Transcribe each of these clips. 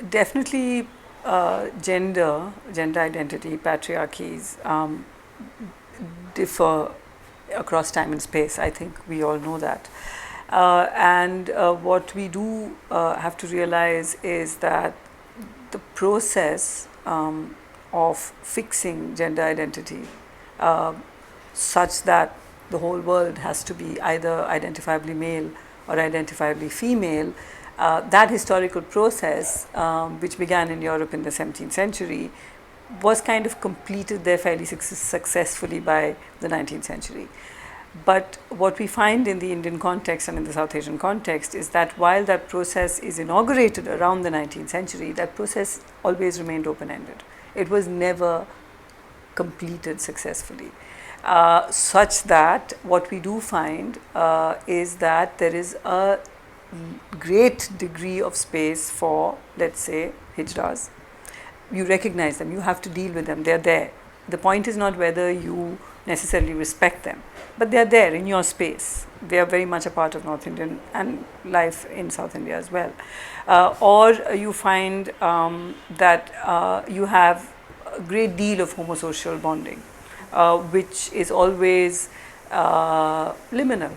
Definitely gender identity, patriarchies differ across time and space. I think we all know that. And what we do have to realize is that the process of fixing gender identity such that the whole world has to be either identifiably male or identifiably female, that historical process, which began in Europe in the 17th century, was kind of completed there fairly successfully by the 19th century. But what we find in the Indian context and in the South Asian context is that while that process is inaugurated around the 19th century, that process always remained open-ended. It was never completed successfully. Such that what we do find is that there is a great degree of space for, let's say, hijras. You recognize them, you have to deal with them, they're there. The point is not whether you necessarily respect them, but they're there in your space. They are very much a part of North Indian and life in South India as well. Or you find that you have a great deal of homosocial bonding, which is always liminal.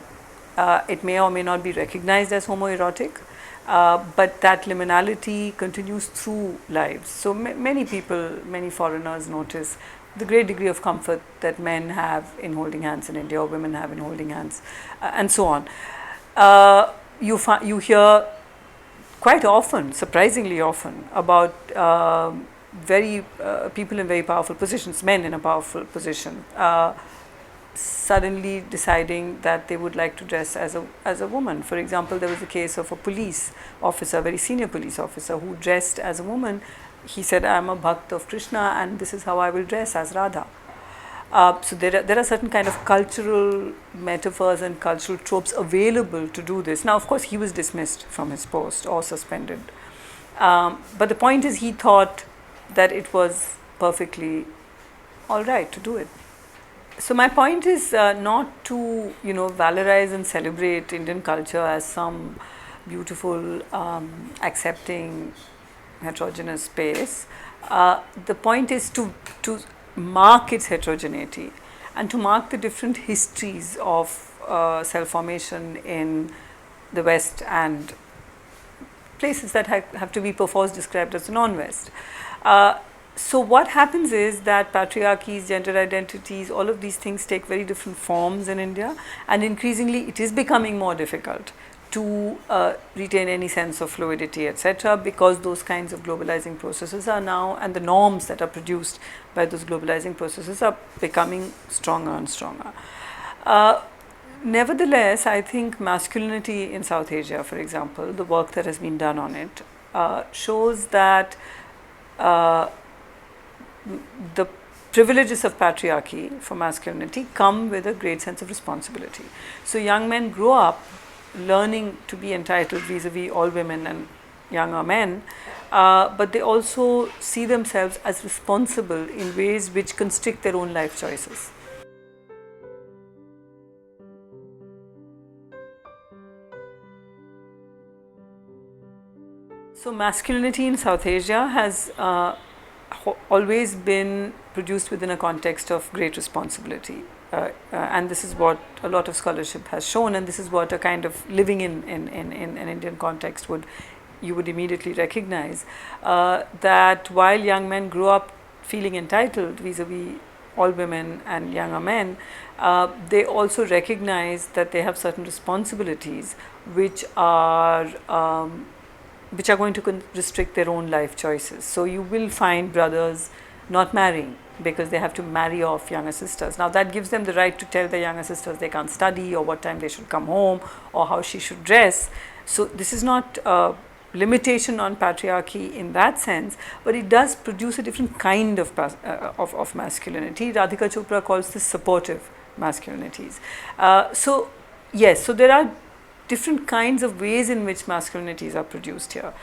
It may or may not be recognized as homoerotic, but that liminality continues through lives. So many people, many foreigners notice the great degree of comfort that men have in holding hands in India, or women have in holding hands, and so on. You hear quite often, surprisingly often, about people in very powerful positions, men in a powerful position, suddenly deciding that they would like to dress as a woman. For example, there was a case of a police officer, a very senior police officer, who dressed as a woman. He said, I am a bhakt of Krishna and this is how I will dress, as Radha. So there are certain kind of cultural metaphors and cultural tropes available to do this. Now, of course, he was dismissed from his post or suspended. But the point is, he thought that it was perfectly all right to do it. So my point is not to, valorize and celebrate Indian culture as some beautiful, accepting, heterogeneous space. The point is to mark its heterogeneity and to mark the different histories of self-formation in the West and places that have to be perforce described as the non-West. So what happens is that patriarchies, gender identities, all of these things take very different forms in India, and increasingly it is becoming more difficult to retain any sense of fluidity, etc., because those kinds of globalizing processes are now, and the norms that are produced by those globalizing processes are becoming stronger and stronger. Nevertheless, I think masculinity in South Asia, for example, the work that has been done on it, shows that the privileges of patriarchy for masculinity come with a great sense of responsibility. So young men grow up learning to be entitled vis-a-vis all women and younger men, but they also see themselves as responsible in ways which constrict their own life choices. So masculinity in South Asia has always been produced within a context of great responsibility. And this is what a lot of scholarship has shown, and this is what a kind of living in an Indian context you would immediately recognize, that while young men grow up feeling entitled vis-a-vis all women and younger men, they also recognize that they have certain responsibilities which are going to restrict their own life choices. So you will find brothers not marrying because they have to marry off younger sisters. Now that gives them the right to tell their younger sisters they can't study, or what time they should come home, or how she should dress. So this is not a limitation on patriarchy in that sense, but it does produce a different kind of masculinity. Radhika Chopra calls this supportive masculinities. So yes, so there are different kinds of ways in which masculinities are produced here.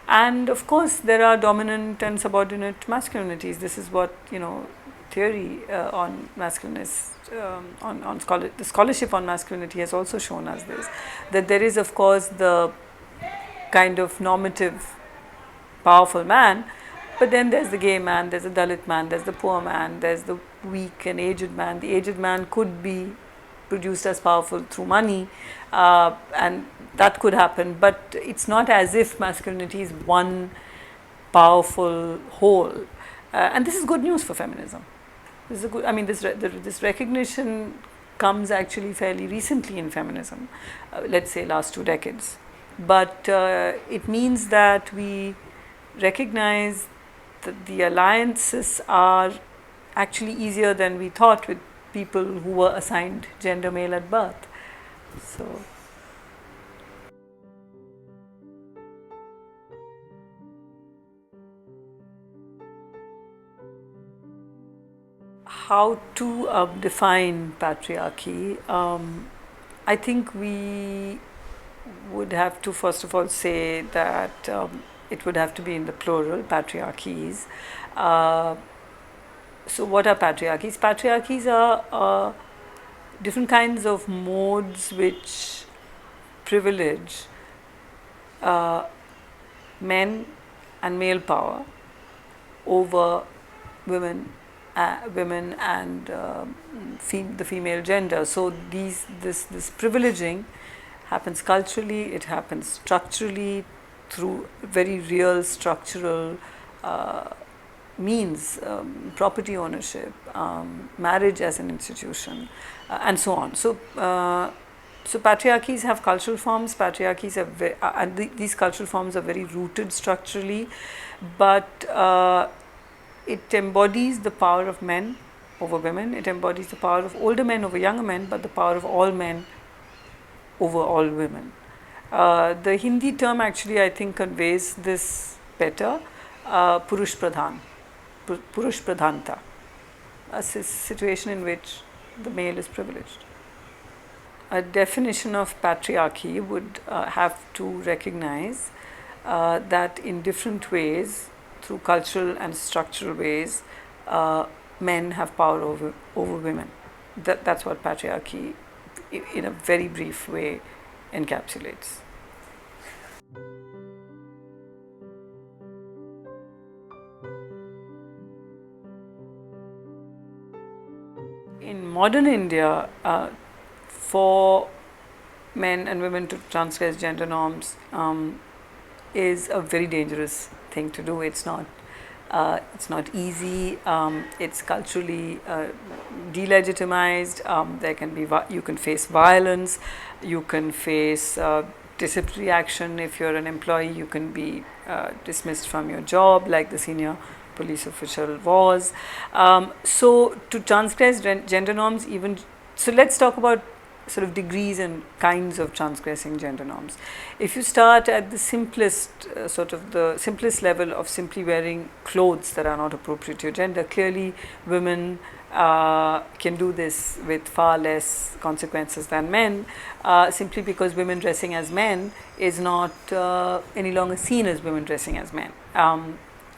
And of course, there are dominant and subordinate masculinities. This is what, theory on masculinist, the scholarship on masculinity has also shown us this. That there is, of course, the kind of normative powerful man, but then there's the gay man, there's the Dalit man, there's the poor man, there's the weak and aged man. The aged man could be produced as powerful through money, and that could happen, but it's not as if masculinity is one powerful whole. And this is good news for feminism. This is a good, I mean, this recognition comes actually fairly recently in feminism, let's say last 2 decades. But it means that we recognize that the alliances are actually easier than we thought with people who were assigned gender male at birth. So how to define patriarchy? I think we would have to first of all say that it would have to be in the plural, patriarchies. So what are patriarchies? Patriarchies are different kinds of modes which privilege men and male power over women and the female gender. So this privileging happens culturally, it happens structurally through very real structural means, property ownership, marriage as an institution, and so on. So patriarchies have cultural forms. Patriarchies are these cultural forms are very rooted structurally, but it embodies the power of men over women. It embodies the power of older men over younger men, but the power of all men over all women. The Hindi term actually, I think, conveys this better. Purush Pradhan, Purush Pradhanta, a situation in which the male is privileged. A definition of patriarchy would have to recognize that in different ways, through cultural and structural ways, men have power over women. That's what patriarchy, in a very brief way, encapsulates. In modern India, for men and women to transgress gender norms is a very dangerous thing to do. It's not easy. It's culturally delegitimized. There can be you can face violence. You can face disciplinary action if you're an employee. You can be dismissed from your job, like the senior police official was. So to transgress gender norms, even so, let's talk about sort of degrees and kinds of transgressing gender norms. If you start at the simplest, the simplest level of simply wearing clothes that are not appropriate to your gender, clearly women can do this with far less consequences than men, simply because women dressing as men is not any longer seen as women dressing as men.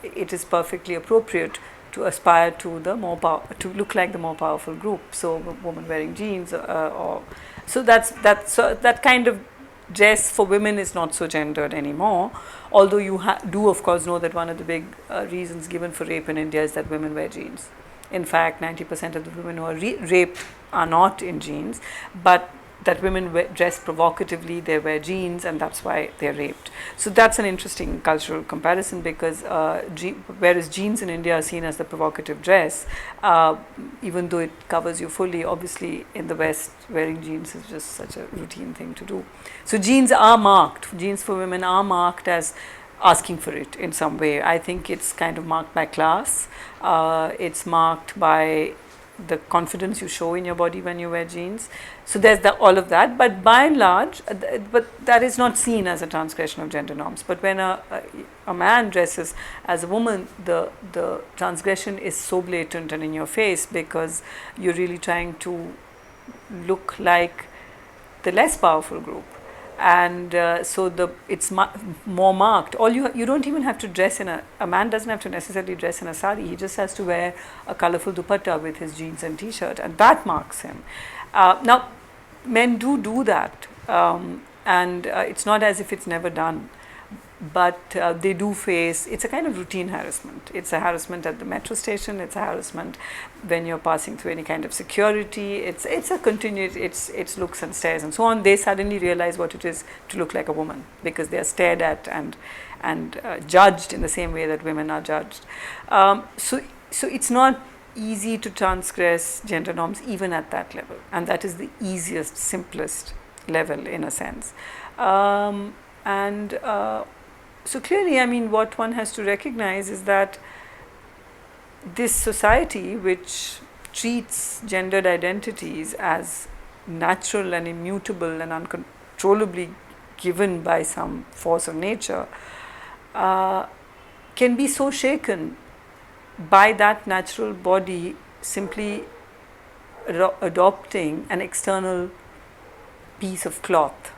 It is perfectly appropriate to aspire to to look like the more powerful group. So, women wearing jeans, that kind of dress for women is not so gendered anymore. Although you do, of course, know that one of the big reasons given for rape in India is that women wear jeans. In fact, 90% of the women who are raped are not in jeans, but that women dress provocatively, they wear jeans, and that's why they're raped. So that's an interesting cultural comparison, because whereas jeans in India are seen as the provocative dress, even though it covers you fully, obviously in the West, wearing jeans is just such a routine thing to do. So jeans for women are marked as asking for it in some way. I think it's kind of marked by class. It's marked by the confidence you show in your body when you wear jeans. So there's all of that, but by and large, but that is not seen as a transgression of gender norms. But when a man dresses as a woman, the transgression is so blatant and in your face, because you're really trying to look like the less powerful group. And so it's more marked. You don't even have to dress in a man doesn't have to necessarily dress in a sari. He just has to wear a colorful dupatta with his jeans and t-shirt, and that marks him. Now, men do that, and it's not as if it's never done. but they do face, it's a kind of routine harassment. It's a harassment at the metro station, it's a harassment when you're passing through any kind of security, it's a continuous, it's looks and stares and so on. They suddenly realize what it is to look like a woman, because they are stared at and judged in the same way that women are judged. So it's not easy to transgress gender norms even at that level, and that is the easiest, simplest level in a sense. So clearly, I mean, what one has to recognize is that this society, which treats gendered identities as natural and immutable and uncontrollably given by some force of nature, can be so shaken by that natural body simply adopting an external piece of cloth.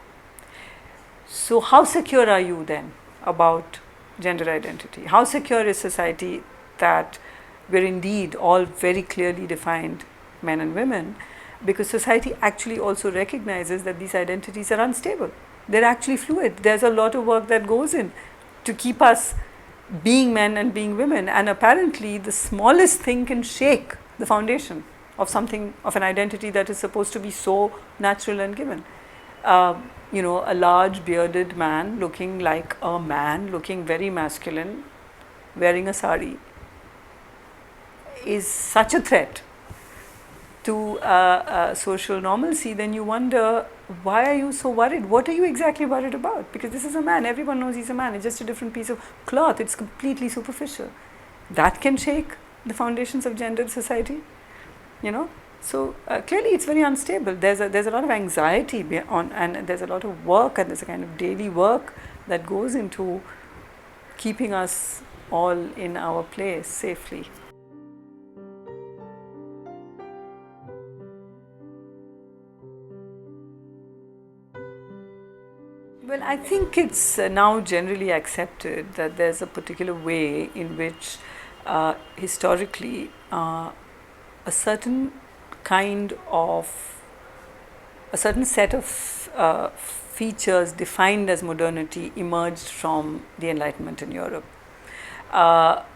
So how secure are you then about gender identity? How secure is society that we're indeed all very clearly defined men and women? Because society actually also recognizes that these identities are unstable. They're actually fluid. There's a lot of work that goes in to keep us being men and being women, and apparently the smallest thing can shake the foundation of something, of an identity that is supposed to be so natural and given. You know, a large bearded man looking like a man, looking very masculine, wearing a sari, is such a threat to social normalcy. Then you wonder, why are you so worried? What are you exactly worried about? Because this is a man, everyone knows he's a man, it's just a different piece of cloth, it's completely superficial. That can shake the foundations of gendered society, you know. So clearly it's very unstable. There's a lot of anxiety and there's a lot of work, and there's a kind of daily work that goes into keeping us all in our place safely. Well, I think it's now generally accepted that there's a particular way in which historically a certain set of features defined as modernity emerged from the Enlightenment in Europe,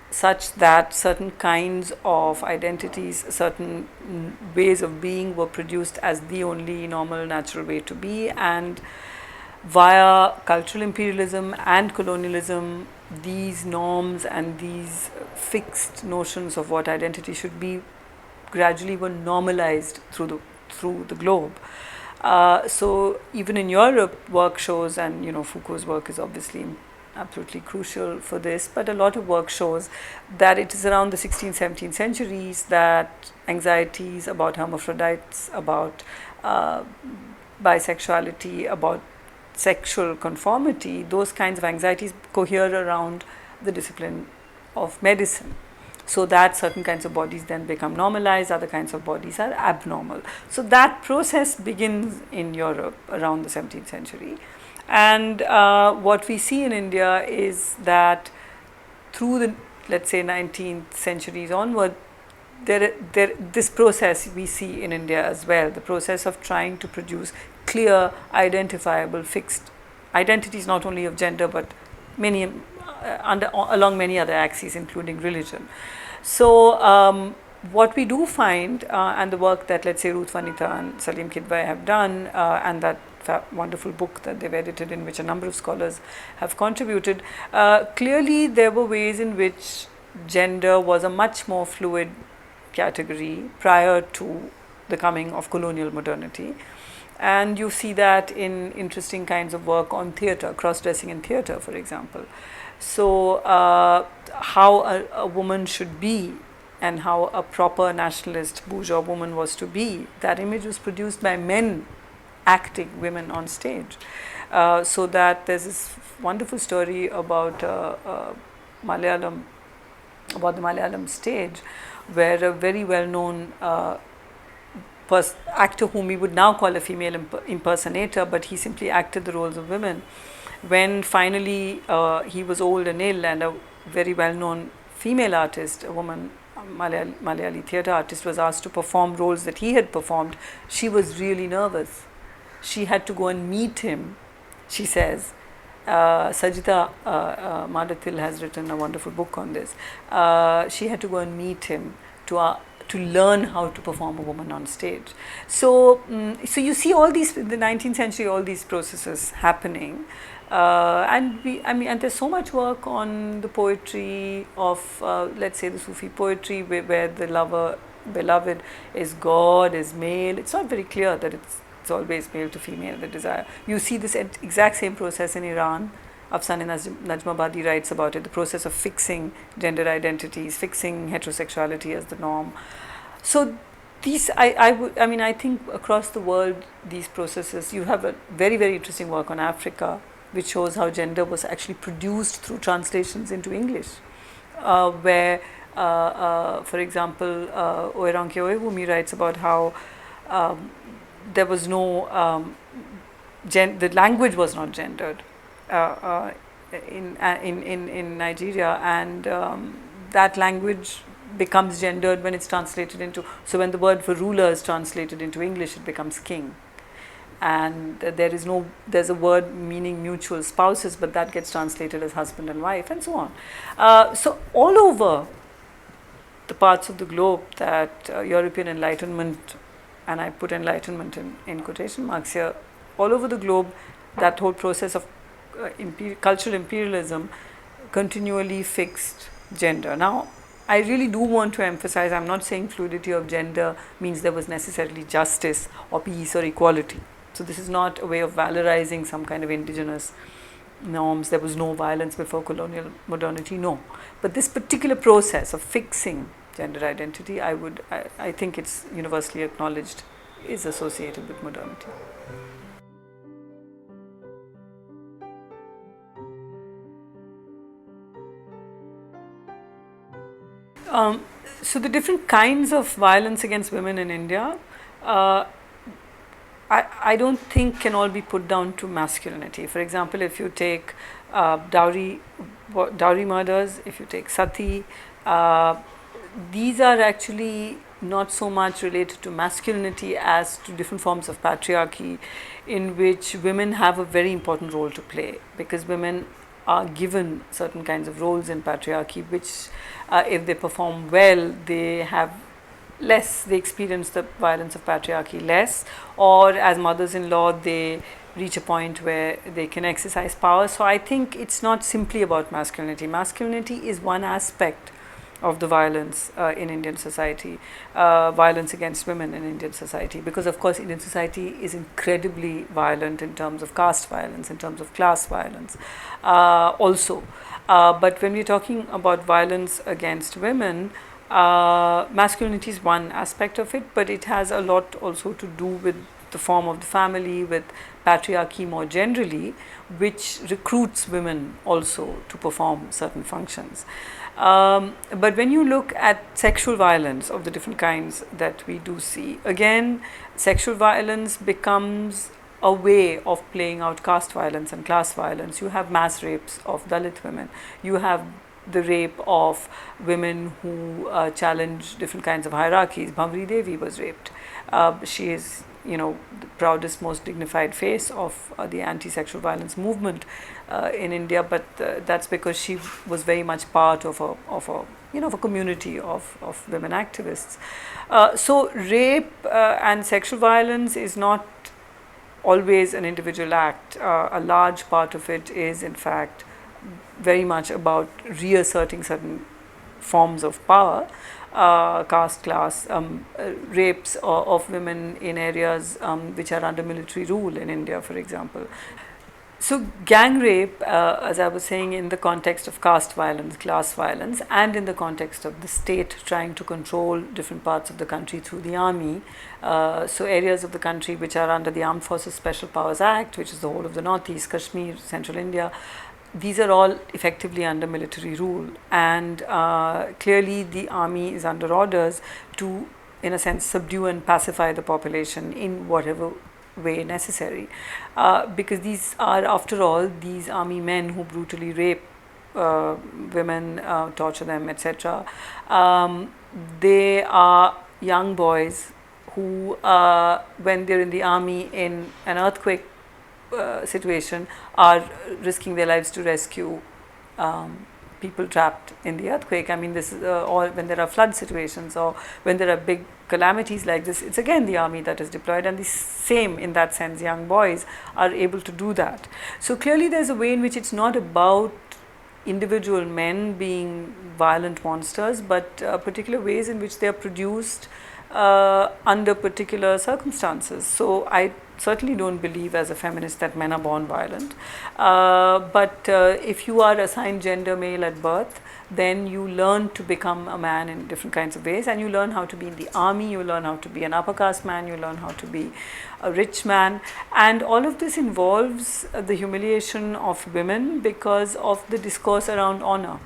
such that certain kinds of identities, certain ways of being were produced as the only normal, natural way to be, and via cultural imperialism and colonialism, these norms and these fixed notions of what identity should be gradually were normalized through the globe. So even in Europe, work shows, and you know, Foucault's work is obviously absolutely crucial for this, but a lot of work shows that it is around the 16th, 17th centuries that anxieties about hermaphrodites, about bisexuality, about sexual conformity, those kinds of anxieties cohere around the discipline of medicine, so that certain kinds of bodies then become normalized, other kinds of bodies are abnormal. So that process begins in Europe around the 17th century. And what we see in India is that through the, let's say, 19th centuries onward, this process we see in India as well, the process of trying to produce clear, identifiable, fixed identities, not only of gender, but many along many other axes, including religion. So what we do find, and the work that, let's say, Ruth Vanita and Salim Kidwai have done, and that wonderful book that they've edited, in which a number of scholars have contributed, clearly there were ways in which gender was a much more fluid category prior to the coming of colonial modernity. And you see that in interesting kinds of work on theatre, cross-dressing in theatre, for example. So how a woman should be, and how a proper nationalist bourgeois woman was to be, that image was produced by men acting women on stage. So that there's this wonderful story about Malayalam, about the Malayalam stage, where a very well-known actor, whom we would now call a female impersonator, but he simply acted the roles of women. When finally he was old and ill, and a very well-known female artist, a woman, Malayali theatre artist, was asked to perform roles that he had performed, she was really nervous. She had to go and meet him, she says, Sajita Madatil has written a wonderful book on this. She had to go and meet him to learn how to perform a woman on stage. So, so you see all these in the 19th century, all these processes happening, and there's so much work on the poetry of, let's say, the Sufi poetry, where the lover, beloved, is God, is male. It's not very clear that it's always male to female, the desire. You see this exact same process in Iran. Afsane Najmabadi writes about it, the process of fixing gender identities, fixing heterosexuality as the norm. So these, I think across the world, these processes, you have a very, very interesting work on Africa, which shows how gender was actually produced through translations into English, where, for example, Oeranke Oewumi writes about how there was no, the language was not gendered in Nigeria, and that language becomes gendered when it's translated into, so when the word for ruler is translated into English, it becomes king. And there's a word meaning mutual spouses, but that gets translated as husband and wife, and so on. So all over the parts of the globe that European Enlightenment, and I put Enlightenment in quotation marks here, all over the globe, that whole process of cultural imperialism continually fixed gender. Now, I really do want to emphasize, I'm not saying fluidity of gender means there was necessarily justice or peace or equality. So this is not a way of valorizing some kind of indigenous norms. There was no violence before colonial modernity, no. But this particular process of fixing gender identity, I think it's universally acknowledged, is associated with modernity. So the different kinds of violence against women in India, I don't think can all be put down to masculinity. For example, if you take dowry murders, if you take sati, these are actually not so much related to masculinity as to different forms of patriarchy, in which women have a very important role to play, because women are given certain kinds of roles in patriarchy, which if they perform well, they have less, they experience the violence of patriarchy less, or as mothers-in-law, they reach a point where they can exercise power. So I think it's not simply about masculinity. Masculinity is one aspect of the violence in Indian society, violence against women in Indian society, because of course Indian society is incredibly violent in terms of caste violence, in terms of class violence also. But when we're talking about violence against women, masculinity is one aspect of it, but it has a lot also to do with the form of the family, with patriarchy more generally, which recruits women also to perform certain functions. But when you look at sexual violence of the different kinds that we do see, again, sexual violence becomes a way of playing out caste violence and class violence. You have mass rapes of Dalit women. You have the rape of women who challenge different kinds of hierarchies. Bhavri Devi was raped. She is, the proudest, most dignified face of the anti-sexual violence movement in India, but that's because she was very much part of a community of women activists. So rape and sexual violence is not always an individual act. A large part of it is, in fact, very much about reasserting certain forms of power, caste, class, rapes of women in areas which are under military rule in India, for example. So gang rape, as I was saying, in the context of caste violence, class violence, and in the context of the state trying to control different parts of the country through the army, so areas of the country which are under the Armed Forces Special Powers Act, which is the whole of the Northeast, Kashmir, Central India, these are all effectively under military rule, and clearly the army is under orders to, in a sense, subdue and pacify the population in whatever way necessary, because these are, after all, these army men who brutally rape women, torture them, etc. They are young boys who, when they're in the army, in an earthquake situation are risking their lives to rescue people trapped in the earthquake. I mean, this is, or when there are flood situations, or when there are big calamities like this, it's again the army that is deployed, and the same in that sense, young boys are able to do that. So clearly there's a way in which it's not about individual men being violent monsters, but particular ways in which they are produced under particular circumstances. So I certainly don't believe as a feminist that men are born violent, but if you are assigned gender male at birth, then you learn to become a man in different kinds of ways, and you learn how to be in the army, you learn how to be an upper caste man, you learn how to be a rich man, and all of this involves the humiliation of women because of the discourse around honor.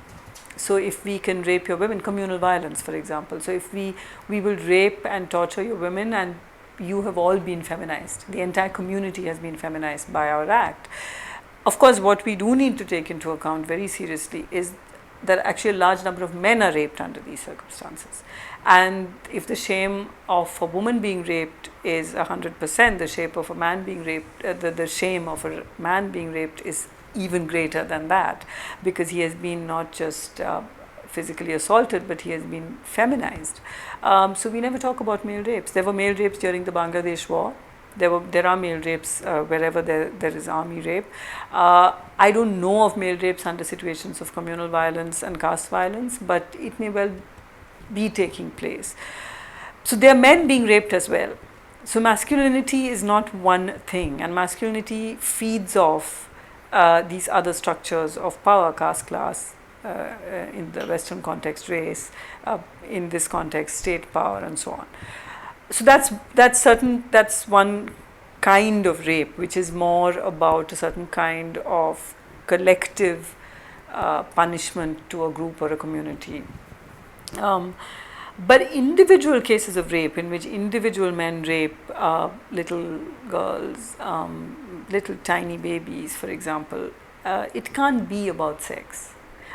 So if we can rape your women, communal violence for example, so if we will rape and torture your women, and you have all been feminized, the entire community has been feminized by our act. Of course, what we do need to take into account very seriously is that actually a large number of men are raped under these circumstances. And if the shame of a woman being raped is 100%, the shame of a man being raped, the shame of a man being raped is even greater than that, because he has been not just physically assaulted, but he has been feminized. So we never talk about male rapes. There were male rapes during the Bangladesh war. There are male rapes wherever there is army rape. I don't know of male rapes under situations of communal violence and caste violence, but it may well be taking place. So there are men being raped as well. So masculinity is not one thing, and masculinity feeds off these other structures of power, caste, class, in the Western context, race, in this context, state power, and so on. So that's one kind of rape, which is more about a certain kind of collective punishment to a group or a community. But individual cases of rape, in which individual men rape little girls, little tiny babies, for example, it can't be about sex.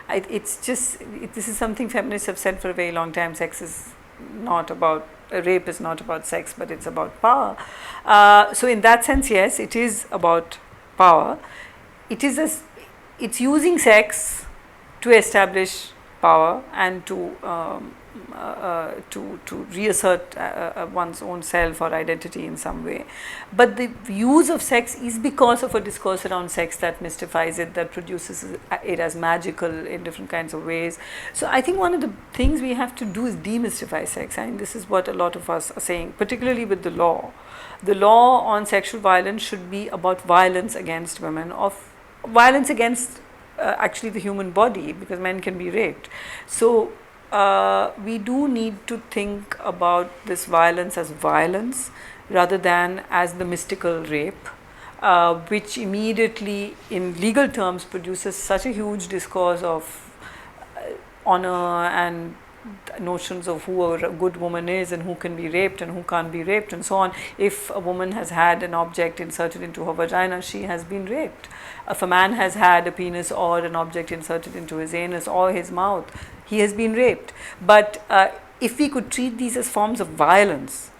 It's just, this is something feminists have said for a very long time. Sex is not about, rape is not about sex, but it's about power. So in that sense, yes, it is about power. It's using sex to establish power and to reassert one's own self or identity in some way. But the use of sex is because of a discourse around sex that mystifies it, that produces it as magical in different kinds of ways. So I think one of the things we have to do is demystify sex. I mean, this is what a lot of us are saying, particularly with the law. The law on sexual violence should be about violence against women, of violence against actually the human body, because men can be raped. So we do need to think about this violence as violence rather than as the mystical rape, which immediately in legal terms produces such a huge discourse of honor and notions of who a good woman is and who can be raped and who can't be raped and so on. If a woman has had an object inserted into her vagina, she has been raped. If a man has had a penis or an object inserted into his anus or his mouth, he has been raped. But if we could treat these as forms of violence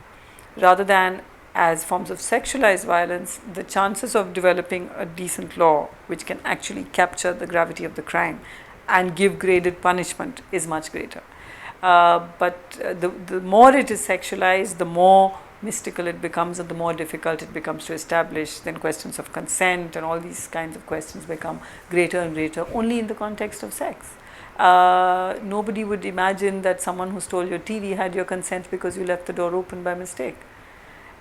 rather than as forms of sexualized violence, the chances of developing a decent law which can actually capture the gravity of the crime and give graded punishment is much greater. But the more it is sexualized, the more mystical it becomes and the more difficult it becomes to establish. Then questions of consent and all these kinds of questions become greater and greater only in the context of sex. Nobody would imagine that someone who stole your TV had your consent because you left the door open by mistake.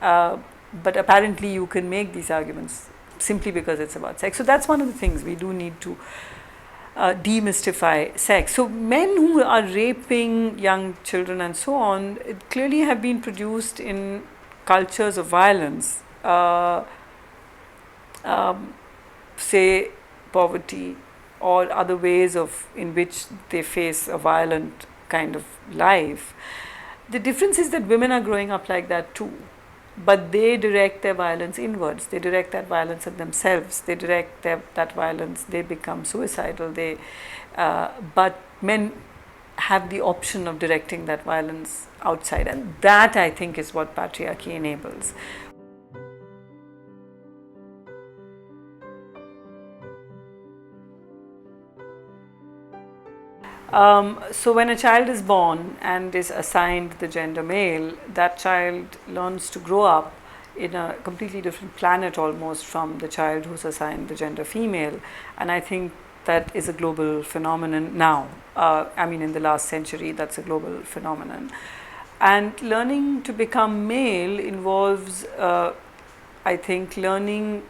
But apparently you can make these arguments simply because it's about sex. So that's one of the things we do need to demystify sex. So men who are raping young children and so on clearly have been produced in cultures of violence, say poverty or other ways in which they face a violent kind of life. The difference is that women are growing up like that too, but they direct their violence inwards. They direct that violence at themselves. They direct that violence. They become suicidal. But men have the option of directing that violence outside, and that I think is what patriarchy enables. So when a child is born and is assigned the gender male, that child learns to grow up in a completely different planet almost from the child who's assigned the gender female. And I think that is a global phenomenon now. In the last century, that's a global phenomenon. And learning to become male involves, I think, learning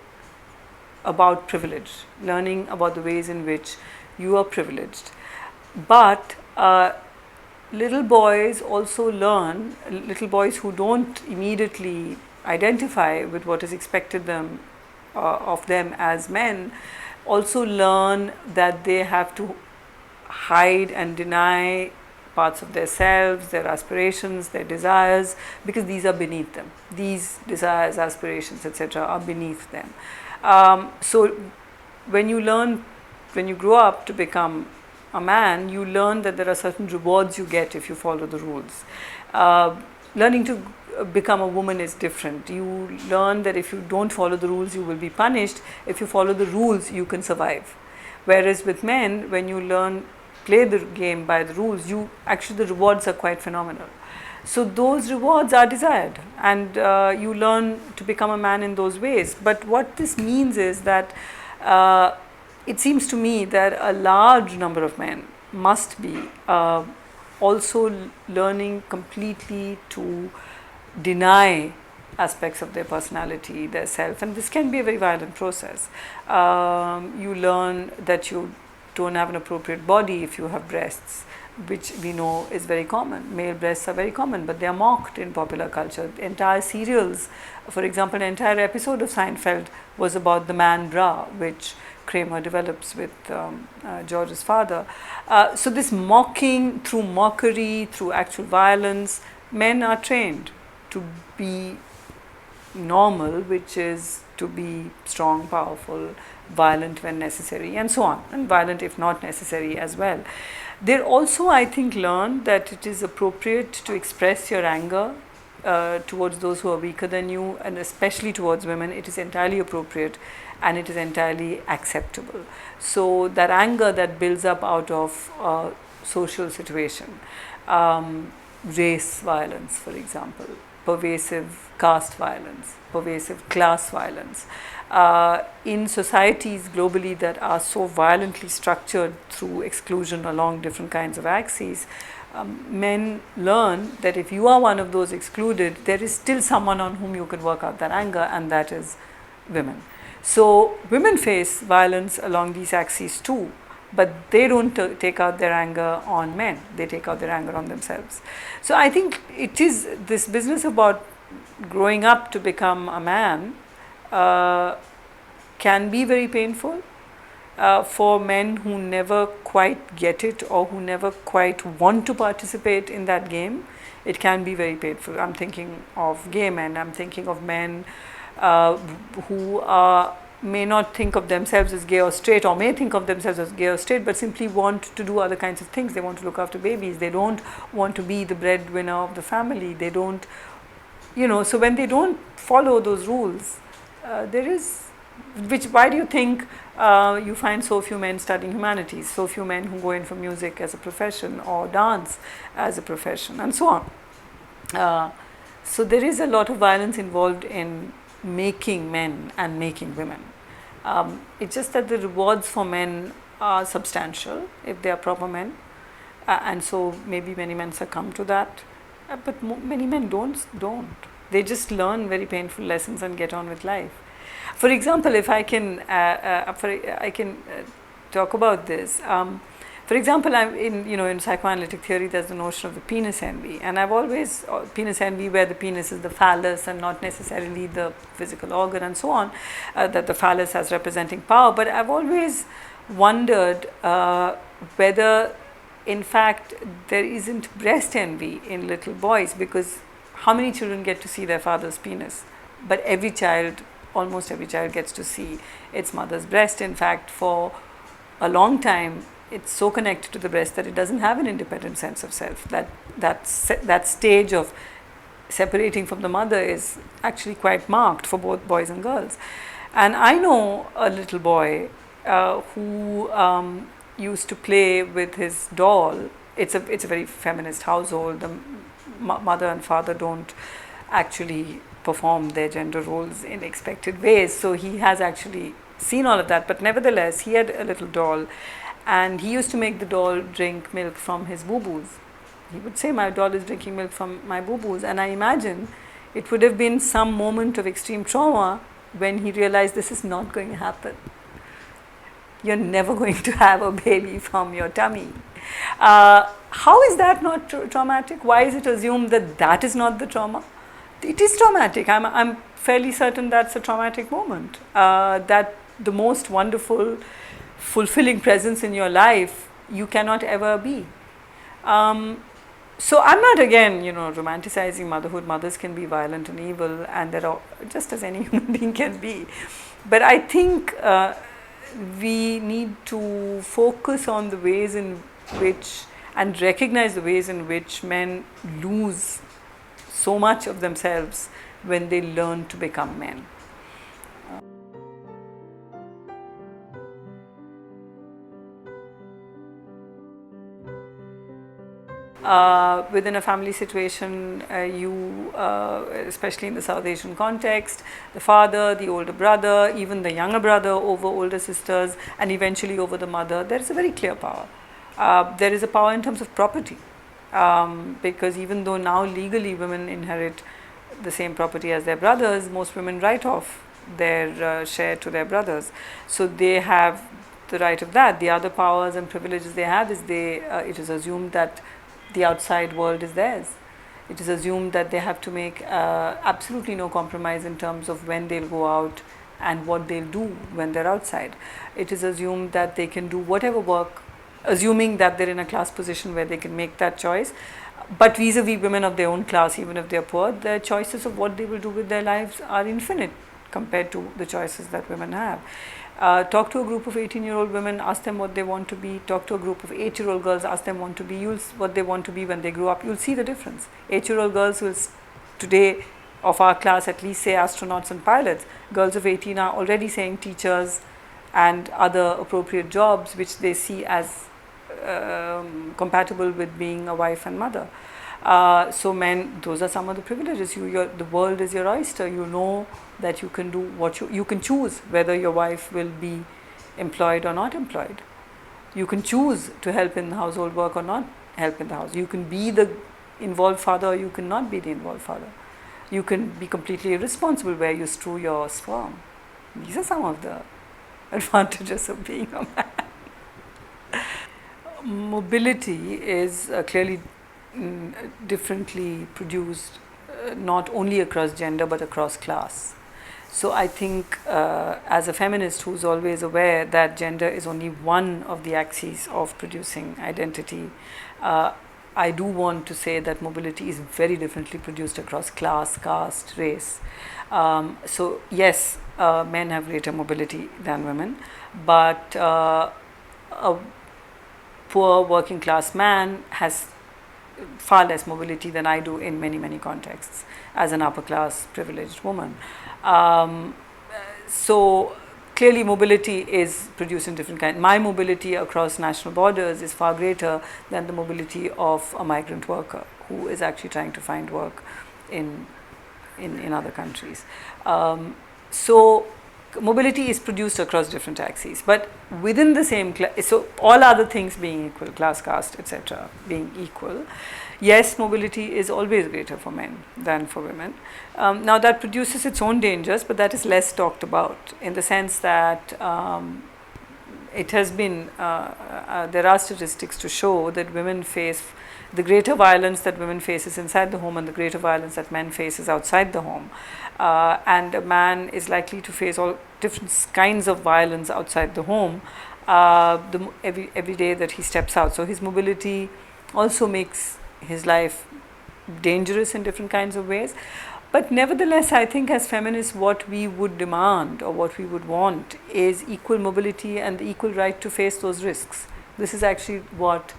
about privilege, learning about the ways in which you are privileged. But little boys also learn, little boys who don't immediately identify with what is expected of them as men, also learn that they have to hide and deny parts of their selves, their aspirations, their desires, because these are beneath them. These desires, aspirations, etc. are beneath them. So when you grow up to become a man, you learn that there are certain rewards you get if you follow the rules. Learning to become a woman is different. You learn that if you don't follow the rules, you will be punished. If you follow the rules, you can survive. Whereas with men, when you play the game by the rules, the rewards are quite phenomenal. So those rewards are desired, and you learn to become a man in those ways. But what this means is that it seems to me that a large number of men must be also learning completely to deny aspects of their personality, their self, and this can be a very violent process. You learn that you don't have an appropriate body if you have breasts, which we know is very common. Male breasts are very common, but they are mocked in popular culture. Entire serials, for example, an entire episode of Seinfeld was about the man bra, which Kramer develops with George's father. So this mocking, through mockery, through actual violence, men are trained to be normal, which is to be strong, powerful, violent when necessary, and so on, and violent if not necessary as well. They also, I think, learn that it is appropriate to express your anger towards those who are weaker than you, and especially towards women. It is entirely appropriate and it is entirely acceptable. So that anger that builds up out of social situation, race violence, for example, pervasive caste violence, pervasive class violence, in societies globally that are so violently structured through exclusion along different kinds of axes, men learn that if you are one of those excluded, there is still someone on whom you can work out that anger, and that is women. So women face violence along these axes too, but they don't take out their anger on men, they take out their anger on themselves. So I think it is this business about growing up to become a man can be very painful for men who never quite get it or who never quite want to participate in that game. It can be very painful. I'm thinking of gay men, I'm thinking of men who may not think of themselves as gay or straight, or may think of themselves as gay or straight, but simply want to do other kinds of things. They want to look after babies, they don't want to be the breadwinner of the family, they don't, so when they don't follow those rules, why do you think you find so few men studying humanities, so few men who go in for music as a profession or dance as a profession, and so on? So there is a lot of violence involved in making men and making women. It's just that the rewards for men are substantial if they are proper men, and so maybe many men succumb to that, but many men don't. They just learn very painful lessons and get on with life. For example, if I can talk about this. For example, in psychoanalytic theory, there's the notion of the penis envy, and I've always penis envy, where the penis is the phallus and not necessarily the physical organ, and so on, that the phallus as representing power. But I've always wondered whether, in fact, there isn't breast envy in little boys, because how many children get to see their father's penis? But almost every child gets to see its mother's breast. In fact, for a long time, it's so connected to the breast that it doesn't have an independent sense of self. That stage of separating from the mother is actually quite marked for both boys and girls. And I know a little boy who used to play with his doll. It's a very feminist household. The mother and father don't actually perform their gender roles in expected ways. So he has actually seen all of that. But nevertheless, he had a little doll, and he used to make the doll drink milk from his boo-boos. He would say, "My doll is drinking milk from my boo-boos." And I imagine it would have been some moment of extreme trauma when he realized this is not going to happen. You're never going to have a baby from your tummy. How is that not traumatic? Why is it assumed that that is not the trauma? It is traumatic. I'm fairly certain that's a traumatic moment. That the most wonderful, fulfilling presence in your life you cannot ever be. So I'm not, again, romanticizing motherhood. Mothers can be violent and evil, and there are, just as any human being can be. But I think we need to focus on the ways in which, and recognize the ways in which men lose so much of themselves when they learn to become men. Within a family situation, especially in the South Asian context, the father, the older brother, even the younger brother over older sisters, and eventually over the mother, there is a very clear power. There is a power in terms of property, because even though now legally women inherit the same property as their brothers, most women write off their share to their brothers. So they have the right of that. The other powers and privileges they have is it is assumed that the outside world is theirs. It is assumed that they have to make absolutely no compromise in terms of when they'll go out and what they'll do when they're outside. It is assumed that they can do whatever work, assuming that they're in a class position where they can make that choice. But vis-a-vis women of their own class, even if they're poor, their choices of what they will do with their lives are infinite compared to the choices that women have. Talk to a group of 18-year-old women, ask them what they want to be. Talk to a group of 8-year-old girls, ask them what they want to be when they grow up. You'll see the difference. 8-year-old girls will today of our class at least say astronauts and pilots. Girls of 18 are already saying teachers and other appropriate jobs which they see as compatible with being a wife and mother. So men, those are some of the privileges. The world is your oyster. You know that you can do what you can choose whether your wife will be employed or not employed. You can choose to help in the household work or not help in the house. You can be the involved father or you cannot be the involved father. You can be completely irresponsible where you strew your sperm. These are some of the advantages of being a man. Mobility is clearly differently produced, not only across gender but across class. So I think as a feminist who's always aware that gender is only one of the axes of producing identity, I do want to say that mobility is very differently produced across class, caste, race. So yes, men have greater mobility than women, but a poor working class man has far less mobility than I do in many, many contexts as an upper class privileged woman. So clearly mobility is produced in different kinds. My mobility across national borders is far greater than the mobility of a migrant worker who is actually trying to find work in other countries. So mobility is produced across different axes, but within the same class, so all other things being equal, class, caste, etc., being equal, yes, mobility is always greater for men than for women. Now that produces its own dangers, but that is less talked about in the sense that it has been, there are statistics to show that women face the greater violence that women faces inside the home and the greater violence that men faces outside the home. And a man is likely to face all different kinds of violence outside the home every day that he steps out. So his mobility also makes his life dangerous in different kinds of ways. But nevertheless, I think as feminists, what we would demand or what we would want is equal mobility and the equal right to face those risks. This is actually what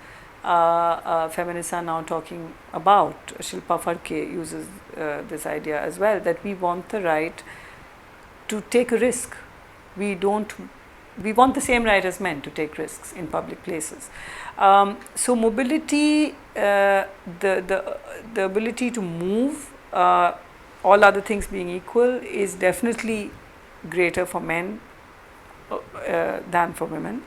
feminists are now talking about. Shilpa Phadke uses this idea as well, that we want the right to take a risk. We don't we want the same right as men to take risks in public places. So mobility, the ability to move, all other things being equal, is definitely greater for men than for women.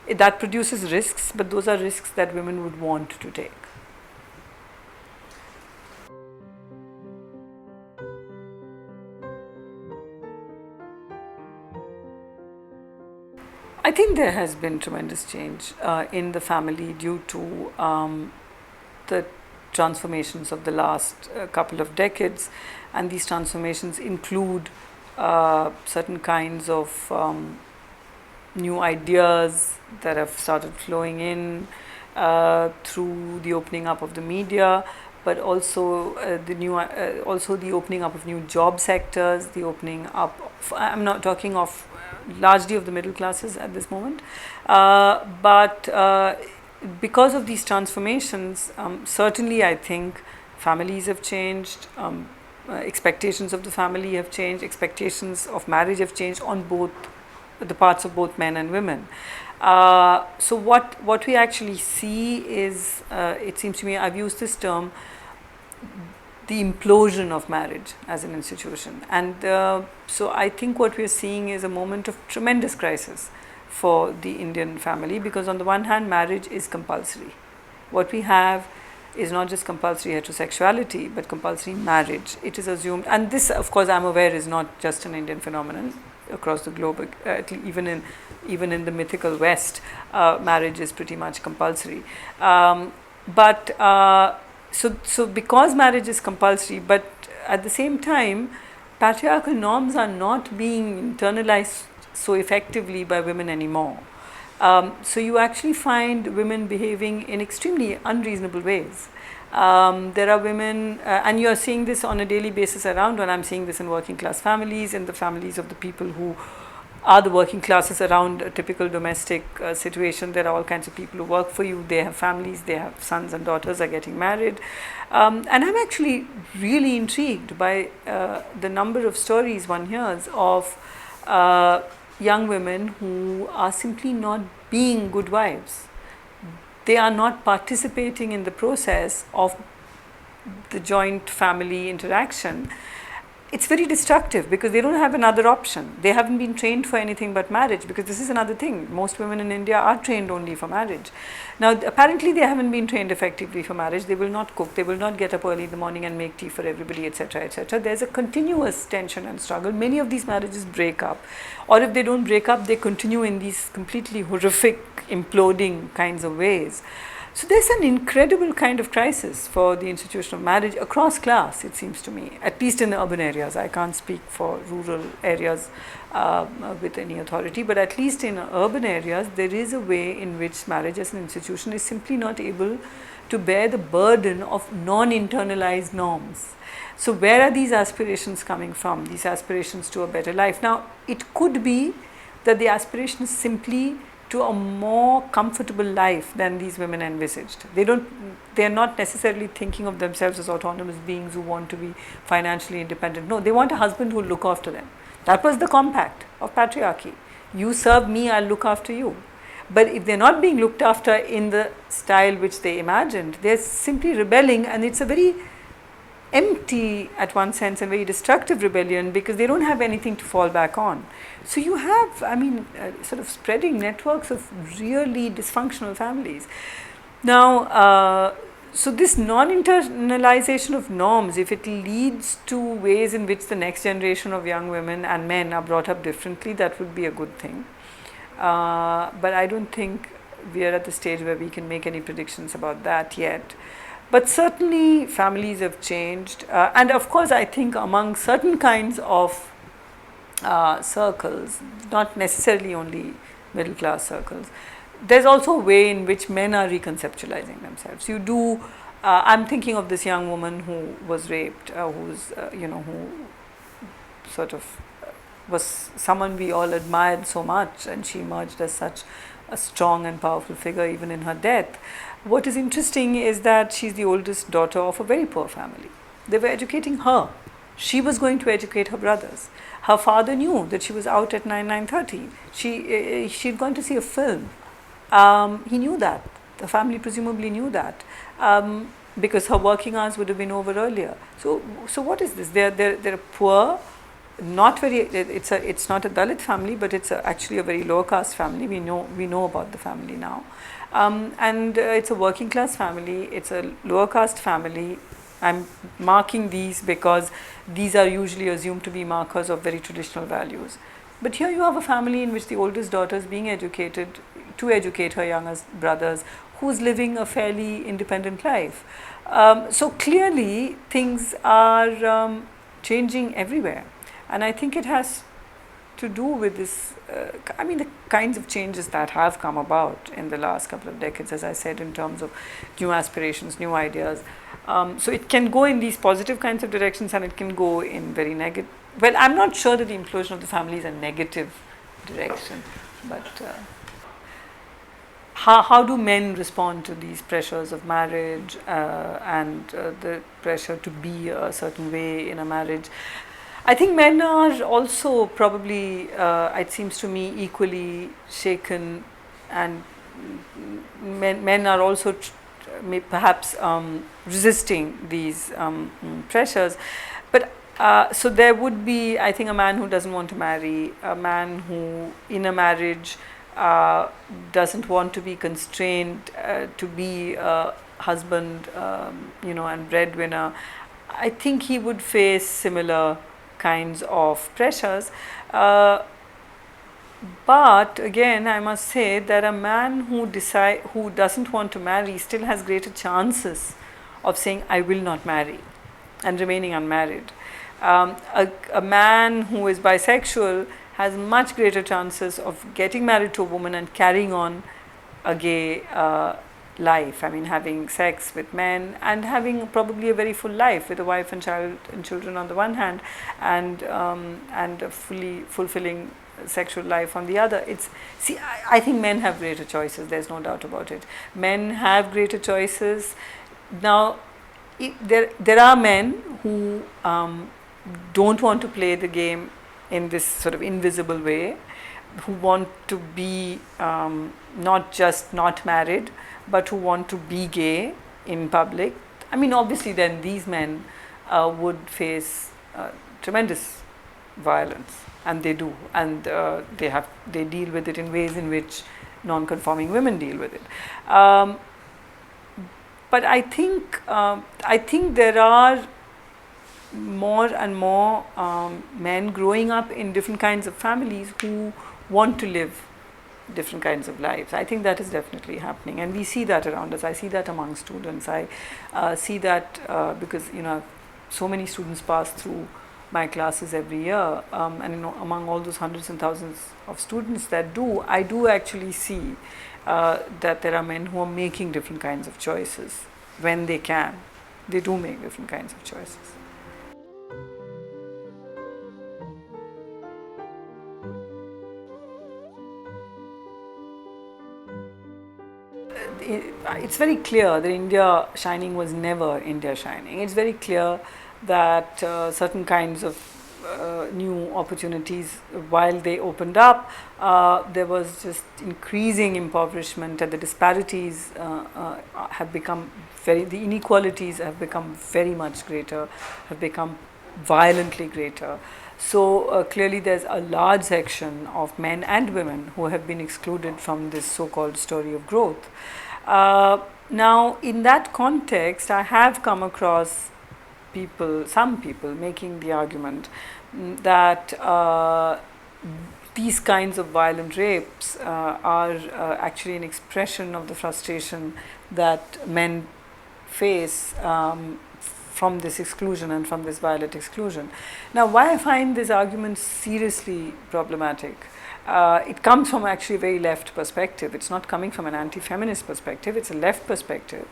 That produces risks, but those are risks that women would want to take. I think there has been tremendous change in the family due to the transformations of the last couple of decades, and these transformations include certain kinds of new ideas that have started flowing in through the opening up of the media, but also the opening up of new job sectors, the opening up of, I'm not talking of largely of the middle classes at this moment, but because of these transformations, certainly I think families have changed, expectations of the family have changed, expectations of marriage have changed on both the parts of both men and women. So what we actually see is, it seems to me, I've used this term, the implosion of marriage as an institution. And so I think what we're seeing is a moment of tremendous crisis for the Indian family, because on the one hand, marriage is compulsory. What we have is not just compulsory heterosexuality, but compulsory marriage. It is assumed, and this, of course, I'm aware, is not just an Indian phenomenon. Across the globe, even in the mythical West, marriage is pretty much compulsory. So because marriage is compulsory, but at the same time, patriarchal norms are not being internalized so effectively by women anymore. So you actually find women behaving in extremely unreasonable ways. There are women, and you are seeing this on a daily basis around, and I'm seeing this in working class families, in the families of the people who are the working classes around a typical domestic situation. There are all kinds of people who work for you, they have families, they have sons and daughters are getting married. And I'm actually really intrigued by the number of stories one hears of young women who are simply not being good wives. They are not participating in the process of the joint family interaction. It's very destructive because they don't have another option. They haven't been trained for anything but marriage, because this is another thing. Most women in India are trained only for marriage. Now, apparently they haven't been trained effectively for marriage. They will not cook. They will not get up early in the morning and make tea for everybody, etc., etc. There's a continuous tension and struggle. Many of these marriages break up, or if they don't break up, they continue in these completely horrific, imploding kinds of ways. So there's an incredible kind of crisis for the institution of marriage across class, it seems to me, at least in the urban areas. I can't speak for rural areas with any authority, but at least in urban areas, there is a way in which marriage as an institution is simply not able to bear the burden of non-internalized norms. So where are these aspirations coming from, these aspirations to a better life? Now, it could be that the aspiration is simply to a more comfortable life than these women envisaged. They are not necessarily thinking of themselves as autonomous beings who want to be financially independent. No, they want a husband who will look after them. That was the compact of patriarchy. You serve me, I'll look after you. But if they're not being looked after in the style which they imagined, they're simply rebelling, and it's a very empty, at one sense, and very destructive rebellion, because they don't have anything to fall back on. So you have, sort of spreading networks of really dysfunctional families. Now, so this non-internalization of norms, if it leads to ways in which the next generation of young women and men are brought up differently, that would be a good thing. But I don't think we are at the stage where we can make any predictions about that yet. But certainly families have changed, and of course I think among certain kinds of circles, not necessarily only middle class circles, there's also a way in which men are reconceptualizing themselves. I'm thinking of this young woman who was raped, who sort of was someone we all admired so much, and she emerged as such a strong and powerful figure even in her death. What is interesting is that she's the oldest daughter of a very poor family. They were educating her. She was going to educate her brothers. Her father knew that she was out at 9:30. She'd gone to see a film. He knew that. The family presumably knew that, because her working hours would have been over earlier. So what is this? They're poor, not very. It's not a Dalit family, but it's actually a very low caste family. We know about the family now, and it's a working class family. It's a lower caste family. I'm marking these because these are usually assumed to be markers of very traditional values. But here you have a family in which the oldest daughter is being educated to educate her younger brothers, who's living a fairly independent life. So clearly things are changing everywhere. And I think it has to do with this, the kinds of changes that have come about in the last couple of decades, as I said, in terms of new aspirations, new ideas. So it can go in these positive kinds of directions, and it can go in very negative. Well, I'm not sure that the implosion of the family is a negative direction, but how do men respond to these pressures of marriage and the pressure to be a certain way in a marriage? I think men are also probably, it seems to me, equally shaken, and men are also perhaps resisting these pressures. But so there would be, I think, a man who doesn't want to marry, a man who in a marriage doesn't want to be constrained to be a husband, and breadwinner. I think he would face similar kinds of pressures. But again, I must say that a man who doesn't want to marry still has greater chances of saying, I will not marry, and remaining unmarried. A man who is bisexual has much greater chances of getting married to a woman and carrying on a gay life. I mean, having sex with men and having probably a very full life with a wife and child and children on the one hand, and a fully fulfilling sexual life on the other. I think men have greater choices. There's no doubt about it. Men have greater choices. Now, there are men who don't want to play the game in this sort of invisible way, who want to be not just not married, but who want to be gay in public. I mean, obviously then these men would face tremendous violence, and they do, and they deal with it in ways in which non-conforming women deal with it. But I think there are more and more men growing up in different kinds of families who want to live different kinds of lives. I think that is definitely happening, and we see that around us. I see that among students. I see that because so many students pass through my classes every year, and among all those hundreds and thousands of students that do, I do actually see that there are men who are making different kinds of choices when they can. They do make different kinds of choices. It's very clear that India Shining was never India Shining. It's very clear that certain kinds of new opportunities, while they opened up, there was just increasing impoverishment, and the disparities have become the inequalities have become very much greater, have become violently greater. So clearly there's a large section of men and women who have been excluded from this so-called story of growth. Now, in that context, I have come across some people making the argument that these kinds of violent rapes are actually an expression of the frustration that men face from this exclusion and from this violent exclusion. Now, why I find this argument seriously problematic, it comes from actually a very left perspective. It's not coming from an anti-feminist perspective, it's a left perspective,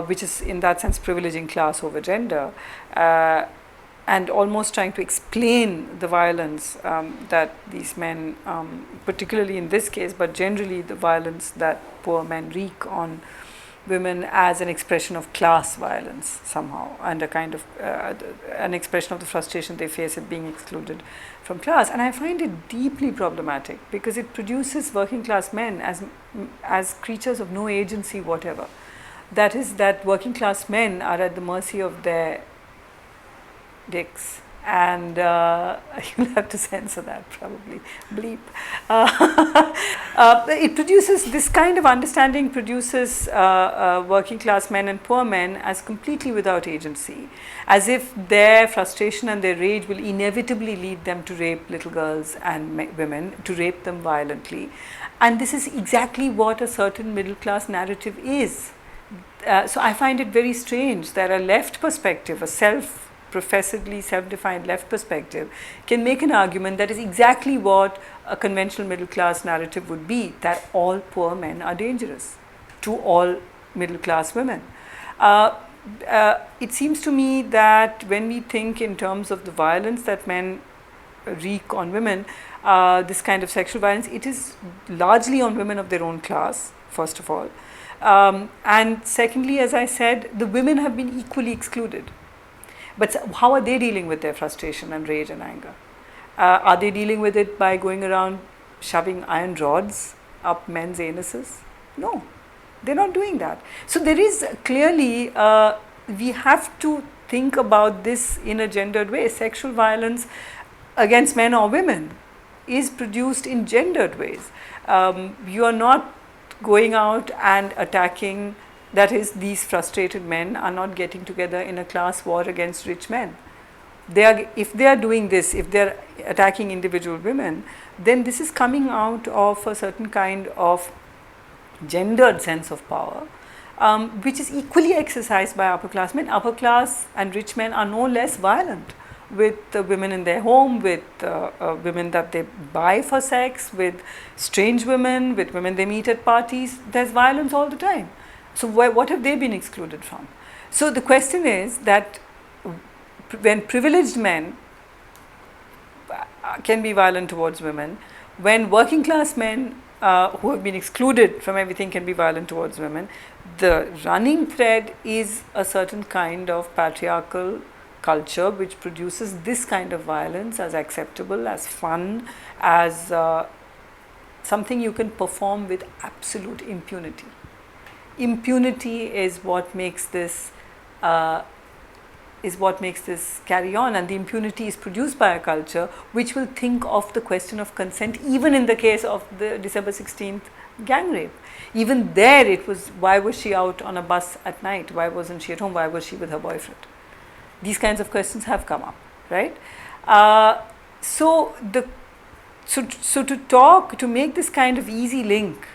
which is in that sense privileging class over gender, and almost trying to explain the violence that these men, particularly in this case, but generally the violence that poor men wreak on women as an expression of class violence somehow, and a kind of an expression of the frustration they face at being excluded from class. And I find it deeply problematic because it produces working class men as creatures of no agency whatever. That is, that working class men are at the mercy of their dicks. And you'll have to censor that, probably, bleep. It produces, this kind of understanding produces working class men and poor men as completely without agency, as if their frustration and their rage will inevitably lead them to rape little girls and women, to rape them violently. And this is exactly what a certain middle class narrative is. So I find it very strange that a left perspective, a professedly self-defined left perspective, can make an argument that is exactly what a conventional middle class narrative would be, that all poor men are dangerous to all middle class women. It seems to me that when we think in terms of the violence that men wreak on women, this kind of sexual violence, it is largely on women of their own class, first of all. And secondly, as I said, the women have been equally excluded. But how are they dealing with their frustration and rage and anger? Are they dealing with it by going around shoving iron rods up men's anuses? No, they're not doing that. So there is clearly, we have to think about this in a gendered way. Sexual violence against men or women is produced in gendered ways. You are not going out and attacking, that is, these frustrated men are not getting together in a class war against rich men. If they are doing this, if they are attacking individual women, then this is coming out of a certain kind of gendered sense of power, which is equally exercised by upper class men. Upper class and rich men are no less violent with women in their home, with women that they buy for sex, with strange women, with women they meet at parties. There's violence all the time. So what have they been excluded from? So the question is that when privileged men can be violent towards women, when working class men who have been excluded from everything can be violent towards women, the running thread is a certain kind of patriarchal culture which produces this kind of violence as acceptable, as fun, as something you can perform with absolute impunity. Impunity is what makes this carry on, and the impunity is produced by a culture which will think of the question of consent, even in the case of the December 16th gang rape. Even there it was, why was she out on a bus at night? Why wasn't she at home? Why was she with her boyfriend? These kinds of questions have come up, right? So to make this kind of easy link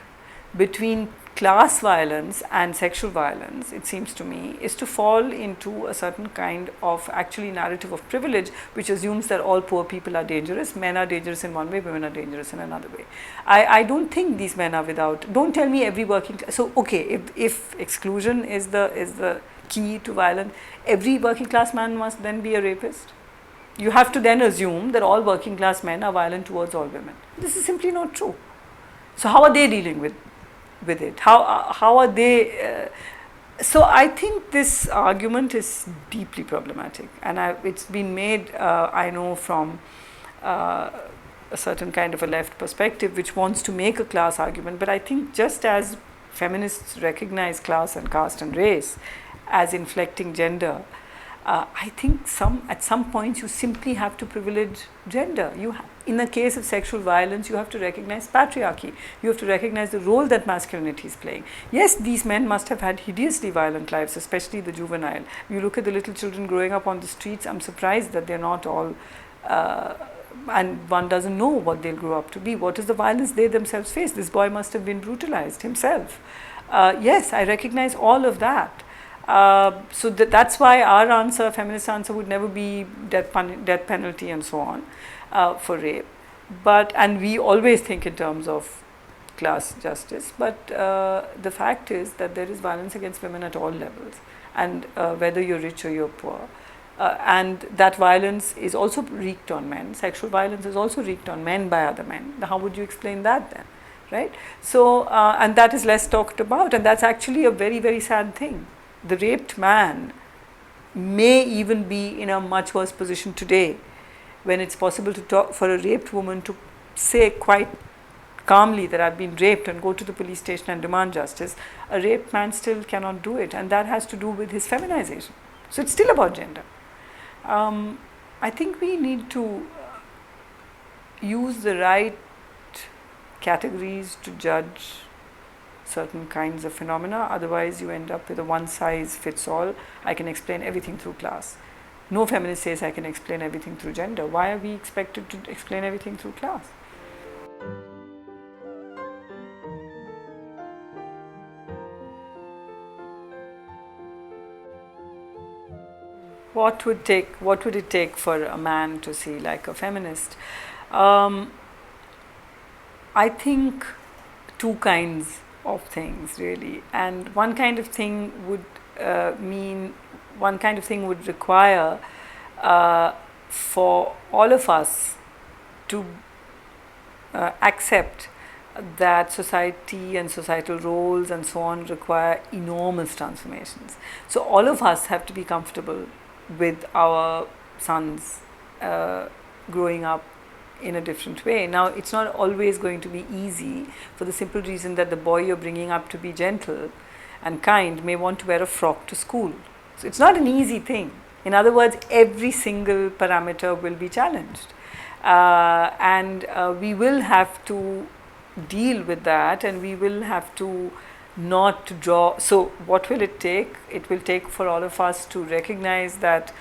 between class violence and sexual violence, it seems to me, is to fall into a certain kind of actually narrative of privilege, which assumes that all poor people are dangerous. Men are dangerous in one way, women are dangerous in another way. I don't think these men are without, don't tell me every working class, so okay, if exclusion is the key to violence, every working class man must then be a rapist. You have to then assume that all working class men are violent towards all women. This is simply not true. So how are they dealing with it? How are they? So I think this argument is deeply problematic, and it's been made, I know, from a certain kind of a left perspective which wants to make a class argument. But I think just as feminists recognize class and caste and race as inflecting gender, I think at some points you simply have to privilege gender. In the case of sexual violence, you have to recognize patriarchy. You have to recognize the role that masculinity is playing. Yes, these men must have had hideously violent lives, especially the juvenile. You look at the little children growing up on the streets, I'm surprised that they're not all, and one doesn't know what they'll grow up to be. What is the violence they themselves face? This boy must have been brutalized himself. Yes, I recognize all of that. So that's why our answer, feminist answer, would never be death penalty and so on for rape. And we always think in terms of class justice. But the fact is that there is violence against women at all levels, and whether you're rich or you're poor. And that violence is also wreaked on men. Sexual violence is also wreaked on men by other men. How would you explain that then? right? So, and that is less talked about, and that's actually a very, very sad thing. The raped man may even be in a much worse position today, when it's possible to talk for a raped woman to say quite calmly that I've been raped and go to the police station and demand justice. A raped man still cannot do it, and that has to do with his feminization. So it's still about gender. I think we need to use the right categories to judge certain kinds of phenomena. Otherwise, you end up with a one-size-fits-all. I can explain everything through class. No feminist says I can explain everything through gender. Why are we expected to explain everything through class? What would it take for a man to see like a feminist? I think two kinds of things really, and one kind of thing would require for all of us to accept that society and societal roles and so on require enormous transformations. So all of us have to be comfortable with our sons growing up in a different way. Now, it's not always going to be easy, for the simple reason that the boy you're bringing up to be gentle and kind may want to wear a frock to school. So it's not an easy thing. In other words, every single parameter will be challenged. And we will have to deal with that, and we will have to not draw. So what will it take? It will take for all of us to recognize that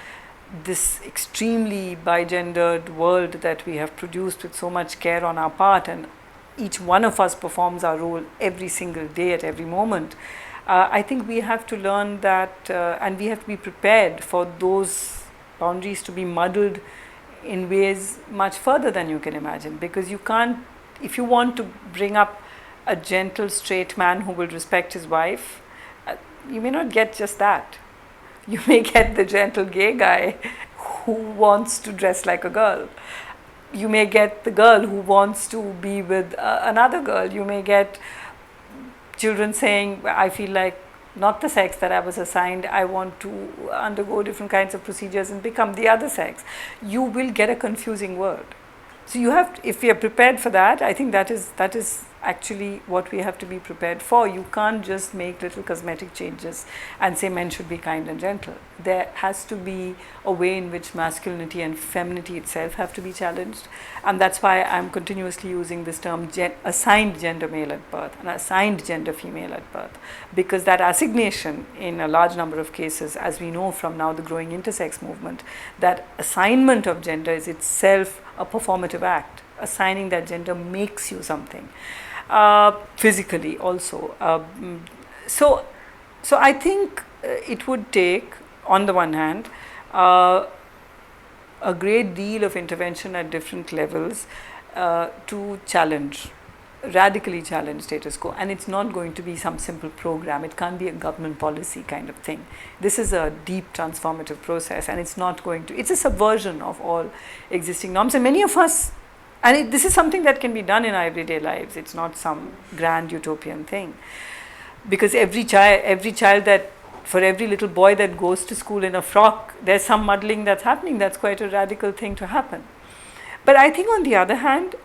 this extremely bigendered world that we have produced with so much care on our part, and each one of us performs our role every single day at every moment. I think we have to learn that, and we have to be prepared for those boundaries to be muddled in ways much further than you can imagine, because you can't, if you want to bring up a gentle straight man who will respect his wife, you may not get just that. You may get the gentle gay guy who wants to dress like a girl. You may get the girl who wants to be with another girl. You may get children saying, I feel like not the sex that I was assigned, I want to undergo different kinds of procedures and become the other sex. You will get a confusing world. So you have to, if we are prepared for that, I think that is actually what we have to be prepared for. You can't just make little cosmetic changes and say men should be kind and gentle. There has to be a way in which masculinity and femininity itself have to be challenged, and that's why I'm continuously using this term assigned gender male at birth and assigned gender female at birth, because that assignation in a large number of cases, as we know from now the growing intersex movement, that assignment of gender is itself a performative act. Assigning that gender makes you something. Physically also. So I think it would take, on the one hand, a great deal of intervention at different levels to radically challenge status quo. And it's not going to be some simple program. It can't be a government policy kind of thing. This is a deep transformative process, and it's a subversion of all existing norms. And many of us, and this is something that can be done in our everyday lives. It's not some grand utopian thing, because every child that, for every little boy that goes to school in a frock, there's some muddling that's happening. That's quite a radical thing to happen. But I think on the other hand,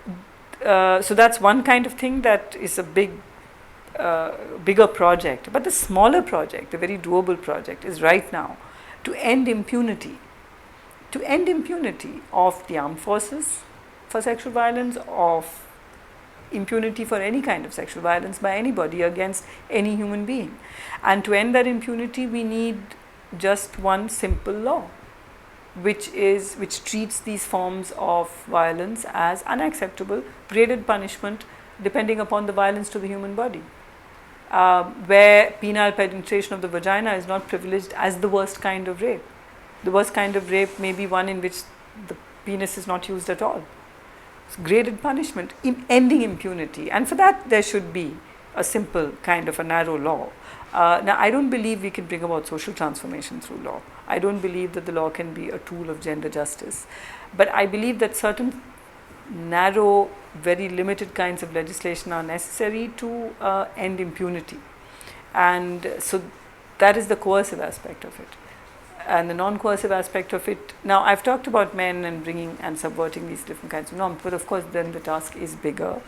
so that's one kind of thing that is a bigger project. But the smaller project, the very doable project, is right now to end impunity of the armed forces for sexual violence, of impunity for any kind of sexual violence by anybody against any human being. And to end that impunity, we need just one simple law, which treats these forms of violence as unacceptable, graded punishment depending upon the violence to the human body, where penile penetration of the vagina is not privileged as the worst kind of rape. The worst kind of rape may be one in which the penis is not used at all. It's graded punishment, ending impunity, and for that there should be a simple kind of a narrow law. Now, I don't believe we can bring about social transformation through law. I don't believe that the law can be a tool of gender justice, but I believe that certain narrow, very limited kinds of legislation are necessary to end impunity. And so that is the coercive aspect of it. And the non-coercive aspect of it, now I've talked about men and bringing and subverting these different kinds of norms, but of course then the task is bigger.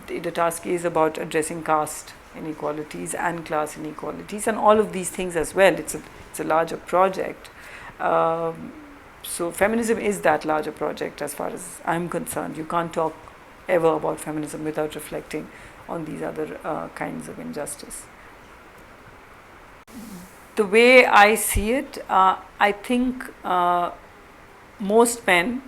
The task is about addressing caste inequalities and class inequalities and all of these things as well. It's a larger project. So feminism is that larger project as far as I'm concerned. You can't talk ever about feminism without reflecting on these other kinds of injustice. The way I see it, I think most men,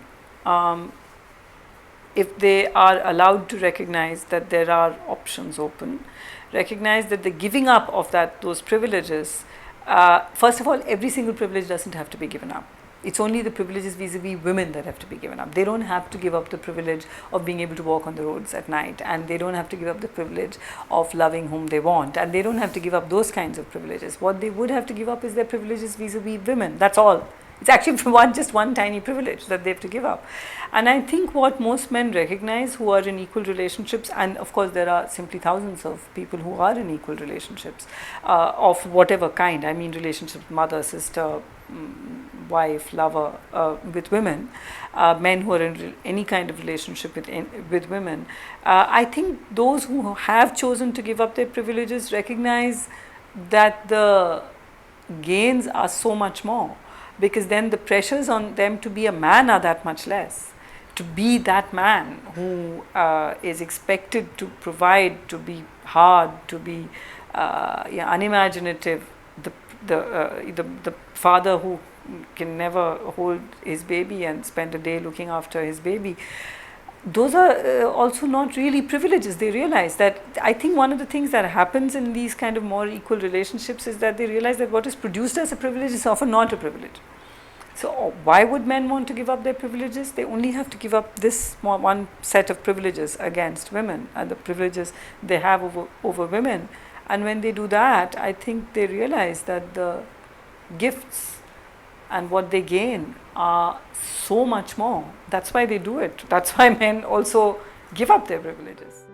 if they are allowed to recognize that there are options open, recognize that the giving up of those privileges, first of all, every single privilege doesn't have to be given up. It's only the privileges vis-a-vis women that have to be given up. They don't have to give up the privilege of being able to walk on the roads at night, and they don't have to give up the privilege of loving whom they want, and they don't have to give up those kinds of privileges. What they would have to give up is their privileges vis-a-vis women. That's all. It's actually just one tiny privilege that they have to give up. And I think what most men recognize who are in equal relationships, and of course there are simply thousands of people who are in equal relationships of whatever kind. I mean relationships, mother, sister, wife, lover, with women, men who are in any kind of relationship with women. I think those who have chosen to give up their privileges recognize that the gains are so much more, because then the pressures on them to be a man are that much less. To be that man who is expected to provide, to be hard, to be unimaginative, the father who can never hold his baby and spend a day looking after his baby. Those are also not really privileges. They realize that. I think one of the things that happens in these kind of more equal relationships is that they realize that what is produced as a privilege is often not a privilege. So why would men want to give up their privileges? They only have to give up this one set of privileges against women, and the privileges they have over women. And when they do that, I think they realize that the gifts and what they gain are so much more. That's why they do it. That's why men also give up their privileges.